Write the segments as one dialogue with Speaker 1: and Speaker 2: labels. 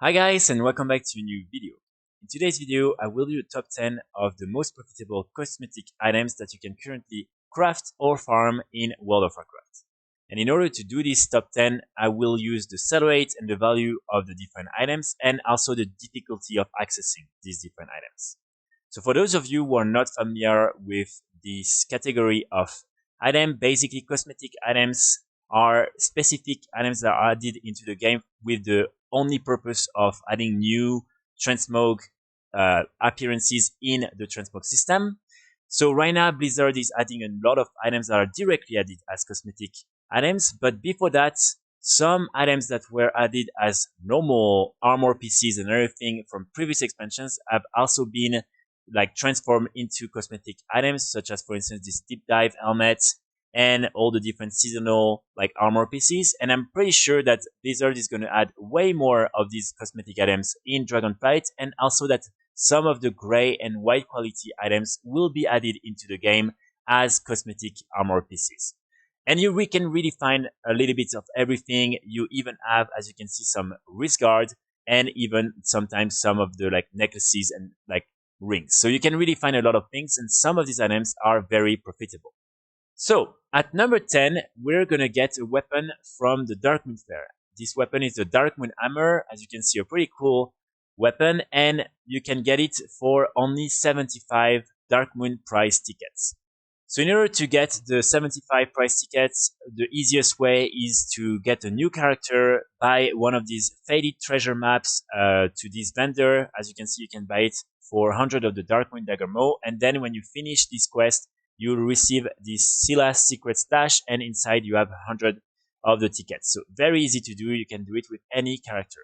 Speaker 1: Hi guys, and welcome back to a new video. In today's video, I will do a top 10 of the most profitable cosmetic items that you can currently craft or farm in World of Warcraft. And in order to do this top 10, I will use the sell rate and the value of the different items and also the difficulty of accessing these different items. So for those of you who are not familiar with this category of item, basically cosmetic items are specific items that are added into the game with the only purpose of adding new Transmog appearances in the Transmog system. So right now, Blizzard is adding a lot of items that are directly added as cosmetic items, but before that, some items that were added as normal armor pieces and everything from previous expansions have also been transformed into cosmetic items, such as for instance this deep dive helmet and all the different seasonal armor pieces. And I'm pretty sure that Blizzard is going to add way more of these cosmetic items in Dragonflight, and also that some of the gray and white quality items will be added into the game as cosmetic armor pieces. And we can really find a little bit of everything. You even have, as you can see, some wrist guard and even sometimes some of the necklaces and rings. So you can really find a lot of things, and some of these items are very profitable. So at number 10, we're gonna get a weapon from the Darkmoon Fair. This weapon is the Darkmoon Hammer. As you can see, a pretty cool weapon, and you can get it for only 75 Darkmoon prize tickets. So in order to get the 75 prize tickets, the easiest way is to get a new character, buy one of these faded treasure maps to this vendor. As you can see, you can buy it for 100 of the Darkmoon Dagger Maw, and then when you finish this quest, you'll receive this Silas secret stash, and inside you have 100 of the tickets. So very easy to do. You can do it with any character.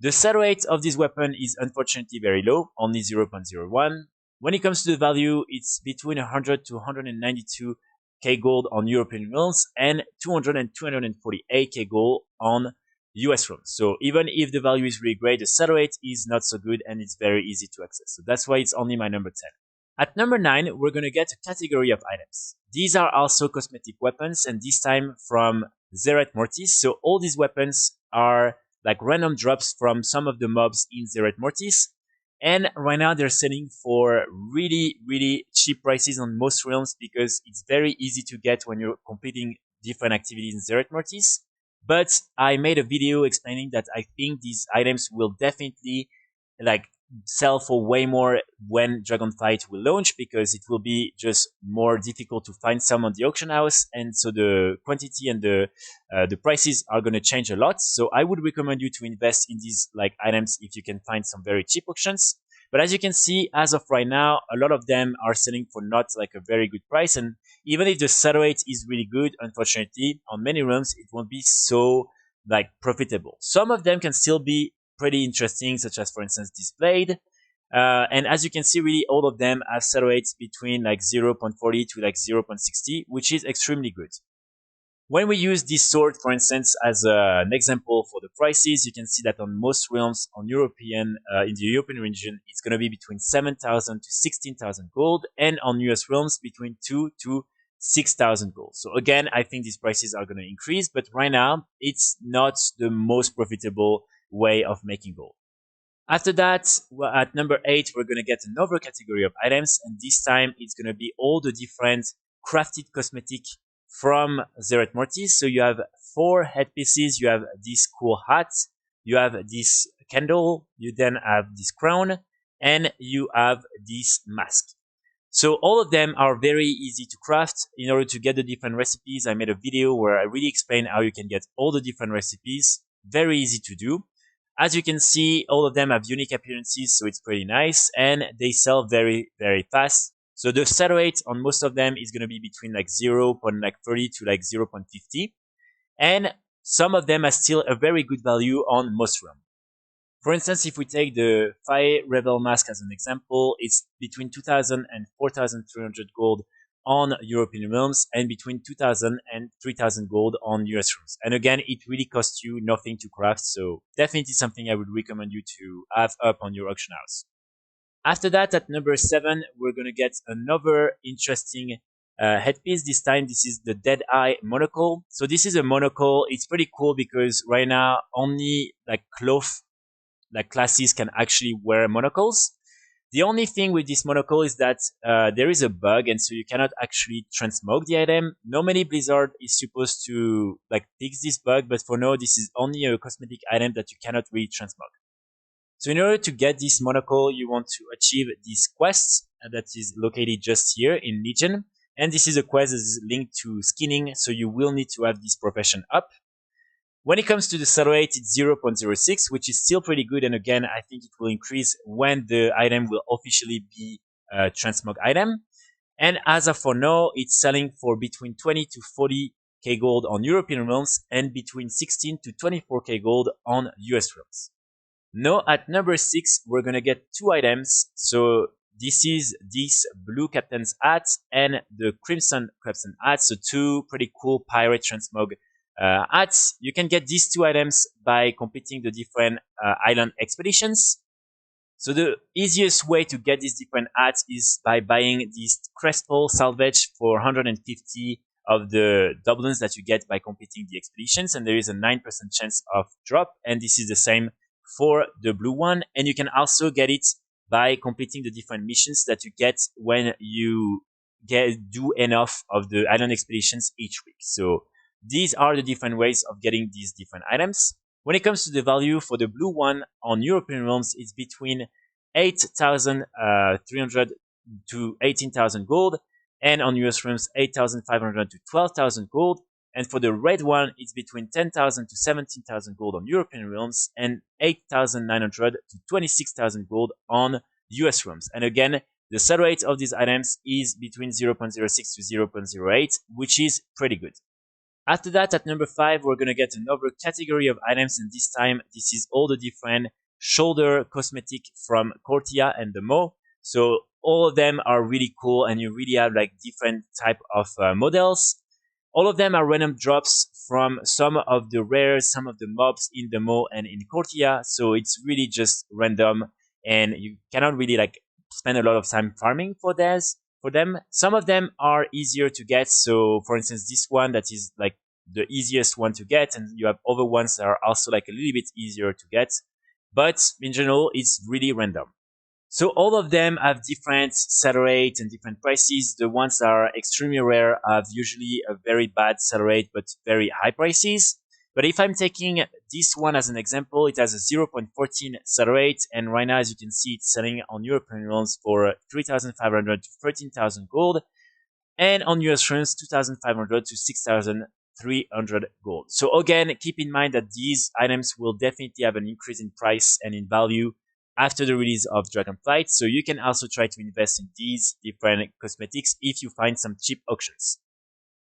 Speaker 1: The sell rate of this weapon is unfortunately very low, only 0.01. When it comes to the value, it's between 100 to 192k gold on European realms and 200 and 248k gold on US realms. So even if the value is really great, the sell rate is not so good and it's very easy to access. So that's why it's only my number 10. At number 9, we're going to get a category of items. These are also cosmetic weapons, and this time from Zereth morthis. So all these weapons are random drops from some of the mobs in Zereth morthis. And right now they're selling for really, really cheap prices on most realms because it's very easy to get when you're completing different activities in Zereth morthis. But I made a video explaining that I think these items will definitely sell for way more when Dragonflight will launch, because it will be just more difficult to find some on the auction house, and so the quantity and the prices are going to change a lot. So I would recommend you to invest in these items if you can find some very cheap auctions. But as you can see, as of right now, a lot of them are selling for not a very good price, and even if the sell rate is really good, unfortunately on many realms it won't be so profitable. Some of them can still be pretty interesting, such as for instance this blade, and as you can see, really all of them have sell rates between 0.40 to 0.60, which is extremely good. When we use this sword, for instance, as an example for the prices, you can see that on most realms in the European region, it's going to be between 7,000 to 16,000 gold, and on US realms between 2 to 6,000 gold. So again, I think these prices are going to increase, but right now it's not the most profitable way of making gold. After that, at number 8, we're going to get another category of items, and this time it's going to be all the different crafted cosmetic from Zereth morthis. So you have 4 headpieces, you have this cool hat, you have this candle, you then have this crown, and you have this mask. So all of them are very easy to craft. In order to get the different recipes, I made a video where I really explain how you can get all the different recipes. Very easy to do. As you can see, all of them have unique appearances, so it's pretty nice, and they sell very, very fast. So the sell rate on most of them is going to be between 0.30 to 0.50, and some of them are still a very good value on most realms. For instance, if we take the Fire Rebel Mask as an example, it's between 2,000 and 4,300 gold on European realms, and between 2,000 and 3,000 gold on US realms. And again, it really costs you nothing to craft, so definitely something I would recommend you to have up on your auction house. After that, at number 7, we're going to get another interesting headpiece. This time, this is the Deadeye monocle. So this is a monocle. It's pretty cool because right now only cloth like classes can actually wear monocles. The only thing with this monocle is that there is a bug, and so you cannot actually transmog the item. Normally, Blizzard is supposed to like fix this bug, but for now, this is only a cosmetic item that you cannot really transmog. So in order to get this monocle, you want to achieve this quest that is located just here in Legion, and this is a quest that is linked to skinning, so you will need to have this profession up. When it comes to the sell rate, it's 0.06, which is still pretty good. And again, I think it will increase when the item will officially be a transmog item. And as of for now, it's selling for between 20 to 40k gold on European realms and between 16 to 24k gold on US realms. Now at number 6, we're gonna get two items. So this is this blue captain's hat and the crimson captain's hat. So two pretty cool pirate transmog hats. You can get these two items by completing the different island expeditions. So the easiest way to get these different hats is by buying this crystal salvage for 150 of the doubloons that you get by completing the expeditions, and there is a 9% chance of drop, and this is the same for the blue one. And you can also get it by completing the different missions that you get when you do enough of the island expeditions each week. So these are the different ways of getting these different items. When it comes to the value for the blue one on European realms, it's between 8,300 to 18,000 gold, and on US realms 8,500 to 12,000 gold. And for the red one, it's between 10,000 to 17,000 gold on European realms and 8,900 to 26,000 gold on US realms. And again, the sell rate of these items is between 0.06 to 0.08, which is pretty good. After that, at number 5, we're going to get another category of items, and this time, this is all the different shoulder cosmetic from Korthia and the Mo. So all of them are really cool, and you really have like different type of models. All of them are random drops from some of the rares, some of the mobs in the Mo and in Korthia. So it's really just random, and you cannot really like spend a lot of time farming for this. For them, some of them are easier to get. So for instance, this one that is like the easiest one to get, and you have other ones that are also like a little bit easier to get. But in general, it's really random. So all of them have different sell rate and different prices. The ones that are extremely rare have usually a very bad sell rate, but very high prices. But if I'm taking this one as an example, it has a 0.14 sell rate, and right now, as you can see, it's selling on European realms for 3,500 to 13,000 gold, and on US realms 2,500 to 6,300 gold. So again, keep in mind that these items will definitely have an increase in price and in value after the release of Dragonflight. So you can also try to invest in these different cosmetics if you find some cheap auctions.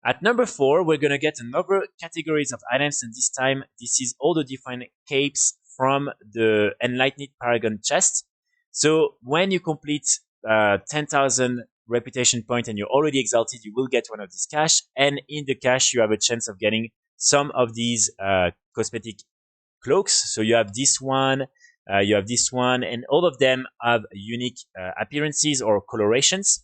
Speaker 1: At number 4, we're going to get another categories of items, and this time, this is all the different capes from the Enlightened Paragon chest. So when you complete 10,000 reputation point and you're already exalted, you will get one of these cash, and in the cash, you have a chance of getting some of these cosmetic cloaks. So you have this one, and all of them have unique appearances or colorations.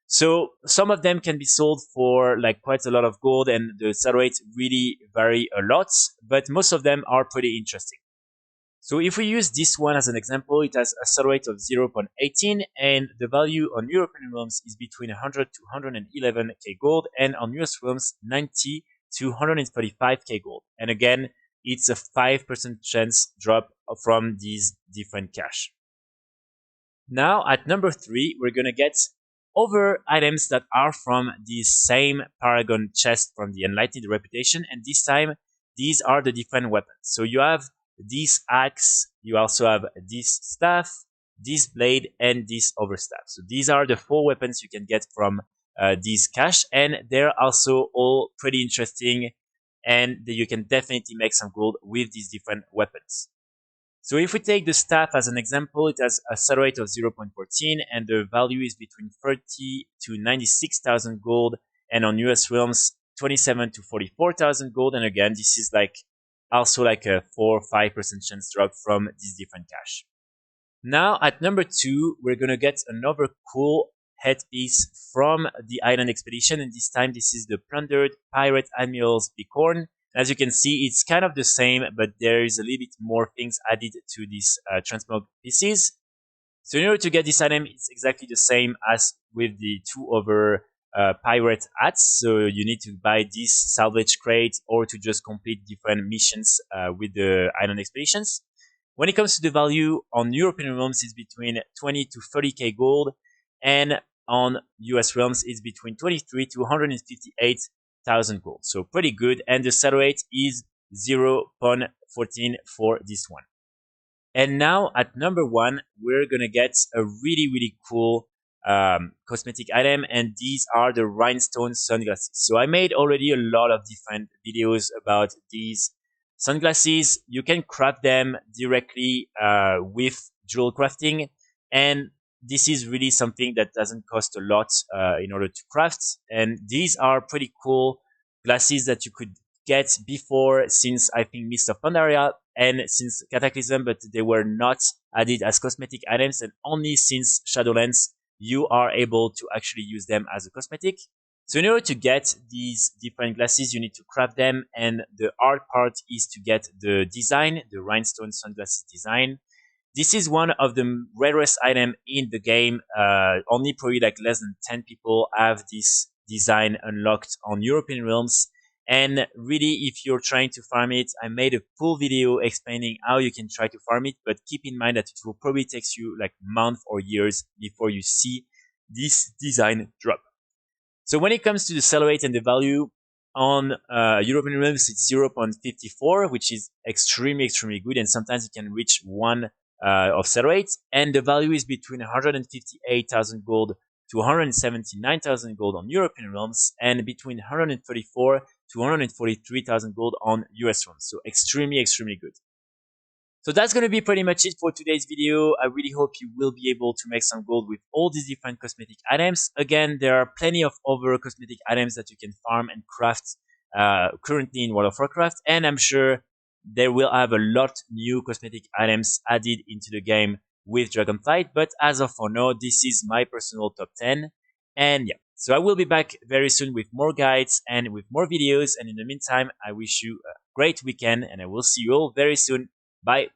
Speaker 1: So some of them can be sold for like quite a lot of gold, and the sell rates really vary a lot, but most of them are pretty interesting. So if we use this one as an example, it has a sell rate of 0.18, and the value on European realms is between 100 to 111k gold, and on US realms 90 to 135k gold. And again, it's a 5% chance drop from these different cash. Now at number 3, we're gonna get other items that are from the same paragon chest from the Enlightened reputation, and this time these are the different weapons. So you have this axe, you also have this staff, this blade, and this overstaff. So these are the 4 weapons you can get from this cache, and they're also all pretty interesting, and you can definitely make some gold with these different weapons. So if we take the staff as an example, it has a sell rate of 0.14, and the value is between 30 to 96,000 gold, and on US realms 27 to 44,000 gold. And again, this is like also like a 4 or 5% chance drop from these different cache. Now at number 2, we're gonna get another cool headpiece from the island expedition, and this time this is the Plundered Pirate Admiral's Bicorn. As you can see, it's kind of the same, but there is a little bit more things added to these Transmog pieces. So in order to get this item, it's exactly the same as with the two other pirate hats. So you need to buy this salvage crate or to just complete different missions with the island expeditions. When it comes to the value on European realms, it's between 20 to 30k gold, and on US realms, it's between 23 to 158,000 gold. So pretty good, and the sell rate is 0.14 for this one. And now at number 1, we're gonna get a really cool cosmetic item, and these are the rhinestone sunglasses. So I made already a lot of different videos about these sunglasses. You can craft them directly with jewel crafting, and this is really something that doesn't cost a lot in order to craft. And these are pretty cool glasses that you could get before, since I think Mist of Pandaria and since Cataclysm, but they were not added as cosmetic items, and only since Shadowlands you are able to actually use them as a cosmetic. So in order to get these different glasses, you need to craft them, and the hard part is to get the design, the rhinestone sunglasses design. This is one of the rarest item in the game. Only probably like less than 10 people have this design unlocked on European realms. And really, if you're trying to farm it, I made a full video explaining how you can try to farm it, but keep in mind that it will probably take you like months or years before you see this design drop. So when it comes to the sell rate and the value on European realms, it's 0.54, which is extremely good, and sometimes it can reach 1 of sell rate, and the value is between 158,000 gold to 179,000 gold on European realms, and between 134 to 143,000 gold on US realms. So extremely good. So that's going to be pretty much it for today's video. I really hope you will be able to make some gold with all these different cosmetic items. Again, there are plenty of other cosmetic items that you can farm and craft currently in World of Warcraft, and I'm sure there will have a lot new cosmetic items added into the game with Dragonflight. But as of for now, this is my personal top 10. And yeah, so I will be back very soon with more guides and with more videos. And in the meantime, I wish you a great weekend, and I will see you all very soon. Bye.